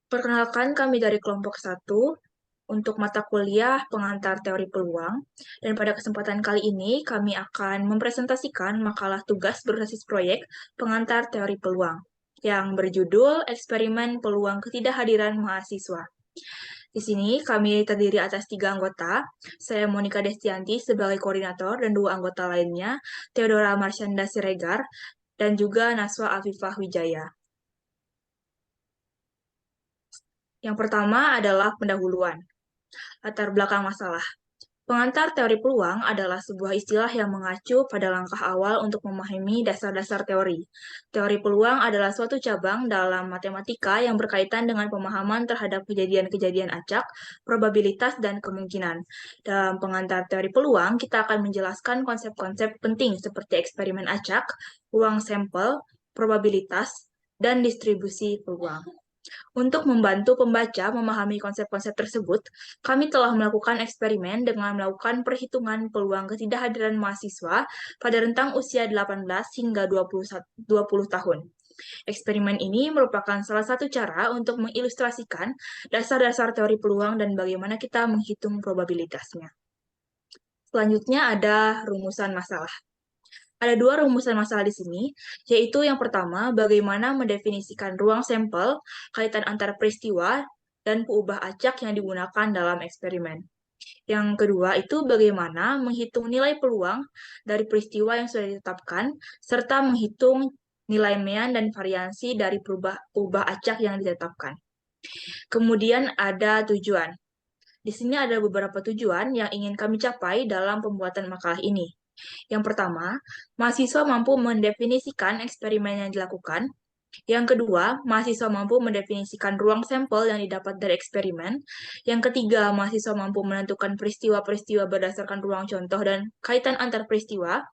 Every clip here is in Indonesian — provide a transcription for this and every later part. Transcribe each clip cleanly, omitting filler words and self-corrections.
Perkenalkan, kami dari kelompok 1 untuk mata kuliah pengantar teori peluang. Dan pada kesempatan kali ini, kami akan mempresentasikan makalah tugas berbasis proyek pengantar teori peluang yang berjudul Eksperimen Peluang Ketidakhadiran Mahasiswa. Di sini kami terdiri atas 3 anggota. Saya Monica Destianti sebagai koordinator dan 2 anggota lainnya, Theodora Marsyanda Siregar dan juga Naswa Afifah Wijaya. Yang pertama adalah pendahuluan. Latar belakang masalah. Pengantar teori peluang adalah sebuah istilah yang mengacu pada langkah awal untuk memahami dasar-dasar teori. Teori peluang adalah suatu cabang dalam matematika yang berkaitan dengan pemahaman terhadap kejadian-kejadian acak, probabilitas, dan kemungkinan. Dalam pengantar teori peluang, kita akan menjelaskan konsep-konsep penting seperti eksperimen acak, uang sampel, probabilitas, dan distribusi peluang. Untuk membantu pembaca memahami konsep-konsep tersebut, kami telah melakukan eksperimen dengan melakukan perhitungan peluang ketidakhadiran mahasiswa pada rentang usia 18 hingga 20 tahun. Eksperimen ini merupakan salah satu cara untuk mengilustrasikan dasar-dasar teori peluang dan bagaimana kita menghitung probabilitasnya. Selanjutnya ada rumusan masalah. Ada 2 rumusan masalah di sini, yaitu yang pertama, bagaimana mendefinisikan ruang sampel, kaitan antara peristiwa, dan peubah acak yang digunakan dalam eksperimen. Yang kedua itu bagaimana menghitung nilai peluang dari peristiwa yang sudah ditetapkan, serta menghitung nilai mean dan variansi dari peubah acak yang ditetapkan. Kemudian ada tujuan. Di sini ada beberapa tujuan yang ingin kami capai dalam pembuatan makalah ini. Yang pertama, mahasiswa mampu mendefinisikan eksperimen yang dilakukan. Yang kedua, mahasiswa mampu mendefinisikan ruang sampel yang didapat dari eksperimen. Yang ketiga, mahasiswa mampu menentukan peristiwa-peristiwa berdasarkan ruang contoh dan kaitan antar peristiwa.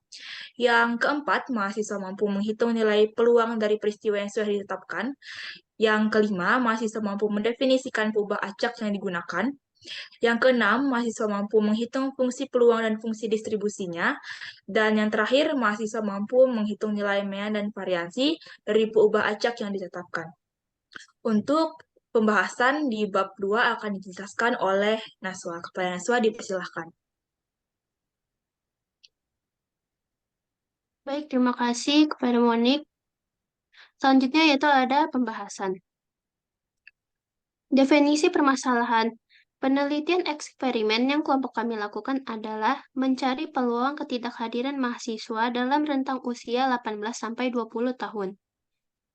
Yang keempat, mahasiswa mampu menghitung nilai peluang dari peristiwa yang sudah ditetapkan. Yang kelima, mahasiswa mampu mendefinisikan peubah acak yang digunakan. Yang keenam, mahasiswa mampu menghitung fungsi peluang dan fungsi distribusinya. Dan yang terakhir, mahasiswa mampu menghitung nilai mean dan variansi dari peubah acak yang ditetapkan. Untuk pembahasan di bab 2 akan dijelaskan oleh Naswa. Kepada Naswa dipersilahkan. Baik, terima kasih kepada Monik. Selanjutnya yaitu ada pembahasan. Definisi permasalahan. Penelitian eksperimen yang kelompok kami lakukan adalah mencari peluang ketidakhadiran mahasiswa dalam rentang usia 18-20 tahun.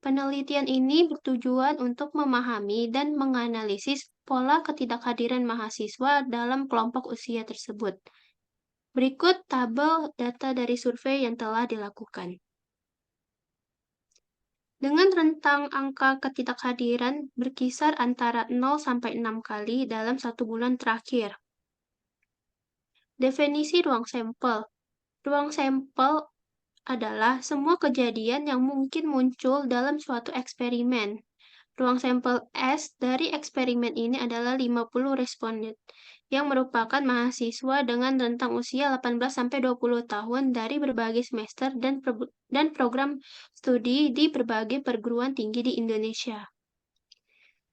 Penelitian ini bertujuan untuk memahami dan menganalisis pola ketidakhadiran mahasiswa dalam kelompok usia tersebut. Berikut tabel data dari survei yang telah dilakukan. Dengan rentang angka ketidakhadiran berkisar antara 0 sampai 6 kali dalam 1 bulan terakhir. Definisi ruang sampel. Ruang sampel adalah semua kejadian yang mungkin muncul dalam suatu eksperimen. Ruang sampel S dari eksperimen ini adalah 50 responden, yang merupakan mahasiswa dengan rentang usia 18-20 tahun dari berbagai semester dan program studi di berbagai perguruan tinggi di Indonesia.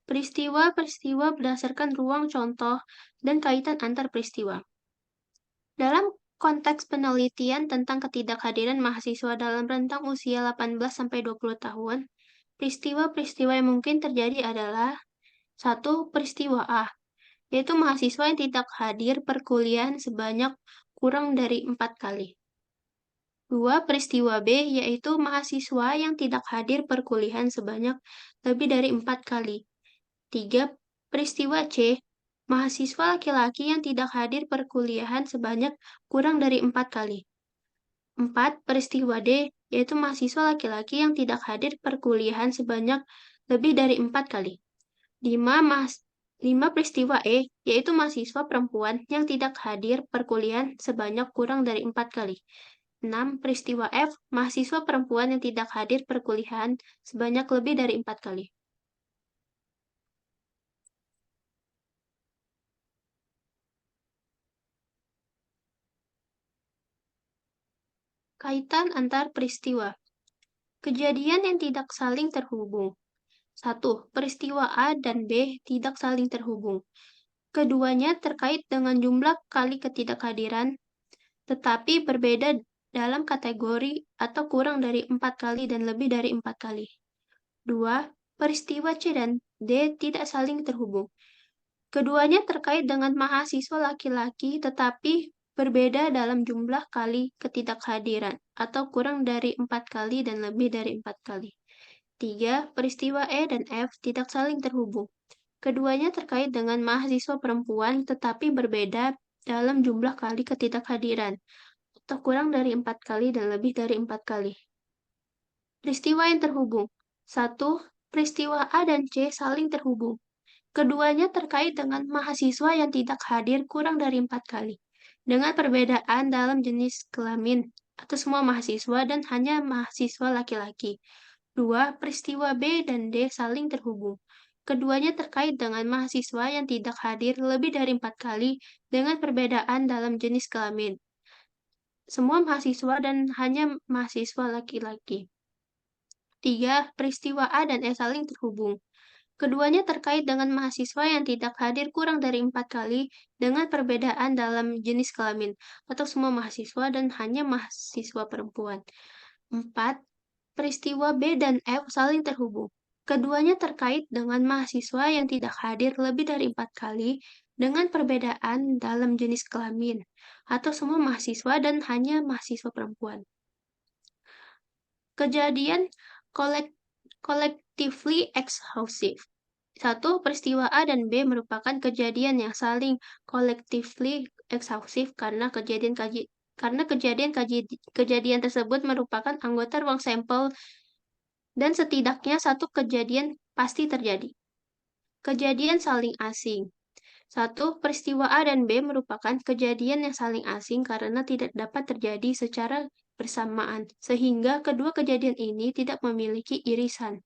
Peristiwa-peristiwa berdasarkan ruang contoh dan kaitan antar peristiwa. Dalam konteks penelitian tentang ketidakhadiran mahasiswa dalam rentang usia 18-20 tahun, peristiwa-peristiwa yang mungkin terjadi adalah: 1. Peristiwa A, yaitu mahasiswa yang tidak hadir perkuliahan sebanyak kurang dari 4 kali. 2. Peristiwa B, yaitu mahasiswa yang tidak hadir perkuliahan sebanyak lebih dari 4 kali. 3. Peristiwa C, mahasiswa laki-laki yang tidak hadir perkuliahan sebanyak kurang dari 4 kali. 4. Peristiwa D, yaitu mahasiswa laki-laki yang tidak hadir perkuliahan sebanyak lebih dari 4 kali. 5 peristiwa E, yaitu mahasiswa perempuan yang tidak hadir perkuliahan sebanyak kurang dari 4 kali. 6 peristiwa F, mahasiswa perempuan yang tidak hadir perkuliahan sebanyak lebih dari 4 kali. Kaitan antar peristiwa. Kejadian yang tidak saling terhubung. 1. Peristiwa A dan B tidak saling terhubung. Keduanya terkait dengan jumlah kali ketidakhadiran, tetapi berbeda dalam kategori atau kurang dari 4 kali dan lebih dari 4 kali. 2. Peristiwa C dan D tidak saling terhubung. Keduanya terkait dengan mahasiswa laki-laki tetapi berbeda dalam jumlah kali ketidakhadiran atau kurang dari 4 kali dan lebih dari 4 kali. 3. Peristiwa E dan F tidak saling terhubung. Keduanya terkait dengan mahasiswa perempuan tetapi berbeda dalam jumlah kali ketidakhadiran atau kurang dari 4 kali dan lebih dari 4 kali. Peristiwa yang terhubung. 1. Peristiwa A dan C saling terhubung. Keduanya terkait dengan mahasiswa yang tidak hadir kurang dari 4 kali, dengan perbedaan dalam jenis kelamin atau semua mahasiswa dan hanya mahasiswa laki-laki. 2. Peristiwa B dan D saling terhubung. Keduanya terkait dengan mahasiswa yang tidak hadir lebih dari 4 kali dengan perbedaan dalam jenis kelamin. Semua mahasiswa dan hanya mahasiswa laki-laki. 3. Peristiwa A dan E saling terhubung. Keduanya terkait dengan mahasiswa yang tidak hadir kurang dari 4 kali dengan perbedaan dalam jenis kelamin atau semua mahasiswa dan hanya mahasiswa perempuan. 4. Peristiwa B dan F saling terhubung. Keduanya terkait dengan mahasiswa yang tidak hadir lebih dari 4 kali dengan perbedaan dalam jenis kelamin atau semua mahasiswa dan hanya mahasiswa perempuan. Kejadian collectively exhaustive. 1. Peristiwa A dan B merupakan kejadian yang saling collectively exhaustive kejadian tersebut merupakan anggota ruang sampel dan setidaknya satu kejadian pasti terjadi. Kejadian saling asing. 1. Peristiwa A dan B merupakan kejadian yang saling asing karena tidak dapat terjadi secara bersamaan, sehingga kedua kejadian ini tidak memiliki irisan.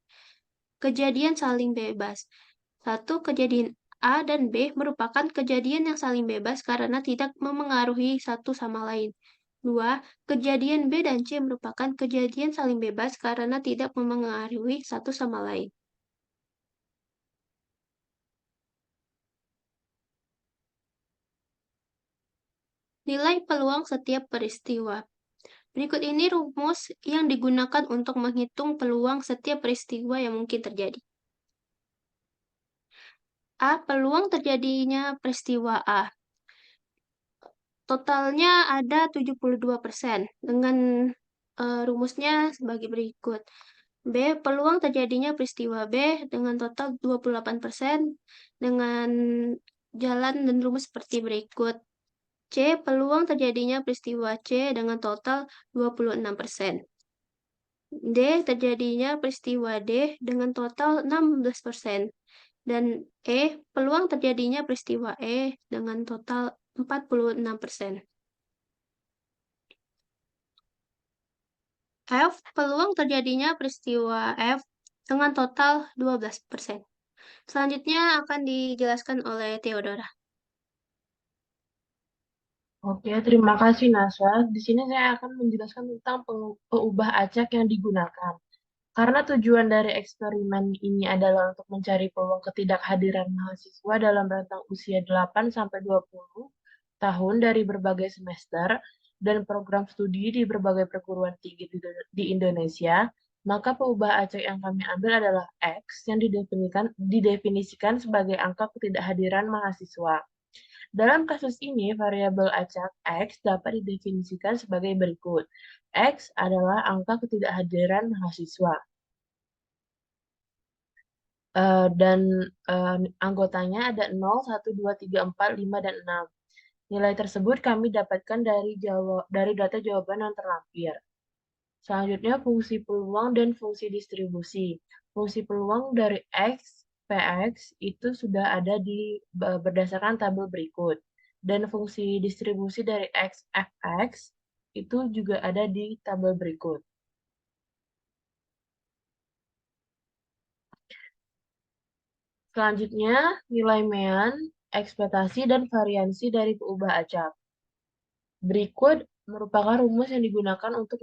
Kejadian saling bebas. 1. Kejadian A dan B merupakan kejadian yang saling bebas karena tidak memengaruhi satu sama lain. 2. Kejadian B dan C merupakan kejadian saling bebas karena tidak memengaruhi satu sama lain. Nilai peluang setiap peristiwa. Berikut ini rumus yang digunakan untuk menghitung peluang setiap peristiwa yang mungkin terjadi. A. Peluang terjadinya peristiwa A. Totalnya ada 72%, dengan rumusnya sebagai berikut. B. Peluang terjadinya peristiwa B dengan total 28%, dengan jalan dan rumus seperti berikut. C. Peluang terjadinya peristiwa C dengan total 26%. D. Terjadinya peristiwa D dengan total 16%. Dan E. Peluang terjadinya peristiwa E dengan total 46%. F. Peluang terjadinya peristiwa F dengan total 12%. Selanjutnya akan dijelaskan oleh Theodora. Oke, terima kasih Naswa. Di sini saya akan menjelaskan tentang pengubah acak yang digunakan. Karena tujuan dari eksperimen ini adalah untuk mencari peluang ketidakhadiran mahasiswa dalam rentang usia 8-20 tahun dari berbagai semester dan program studi di berbagai perguruan tinggi di Indonesia, maka pengubah acak yang kami ambil adalah X yang didefinisikan sebagai angka ketidakhadiran mahasiswa. Dalam kasus ini, variabel acak X dapat didefinisikan sebagai berikut. X adalah angka ketidakhadiran mahasiswa. Dan anggotanya ada 0, 1, 2, 3, 4, 5, dan 6. Nilai tersebut kami dapatkan dari data jawaban yang terlampir. Selanjutnya, fungsi peluang dan fungsi distribusi. Fungsi peluang dari X, Px itu sudah ada berdasarkan tabel berikut. Dan fungsi distribusi dari X, Fx itu juga ada di tabel berikut. Selanjutnya, nilai mean, ekspektasi, dan variansi dari pengubah acak. Berikut merupakan rumus yang digunakan untuk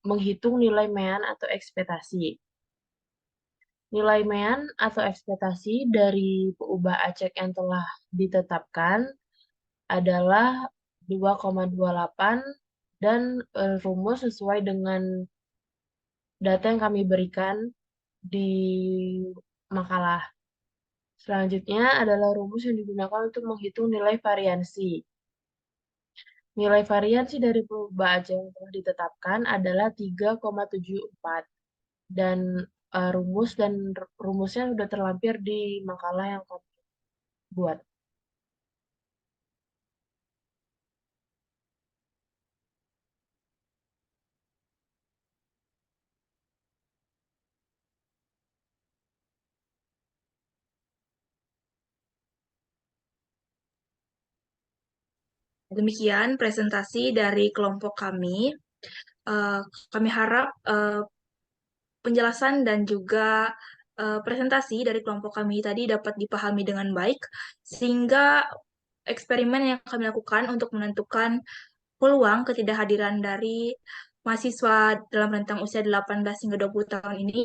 menghitung nilai mean atau ekspektasi. Nilai mean atau ekspektasi dari peubah acak yang telah ditetapkan adalah 2,28 dan rumus sesuai dengan data yang kami berikan di makalah. Selanjutnya adalah rumus yang digunakan untuk menghitung nilai variansi. Nilai variansi dari perubahan acak yang telah ditetapkan adalah 3,74 dan rumusnya sudah terlampir di makalah yang kami buat. Demikian presentasi dari kelompok kami. Eh, Kami harap penjelasan dan juga presentasi dari kelompok kami tadi dapat dipahami dengan baik, sehingga eksperimen yang kami lakukan untuk menentukan peluang ketidakhadiran dari mahasiswa dalam rentang usia 18 hingga 20 tahun ini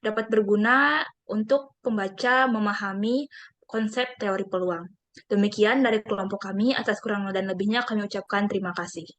dapat berguna untuk pembaca memahami konsep teori peluang. Demikian dari kelompok kami, atas kurang dan lebihnya kami ucapkan terima kasih.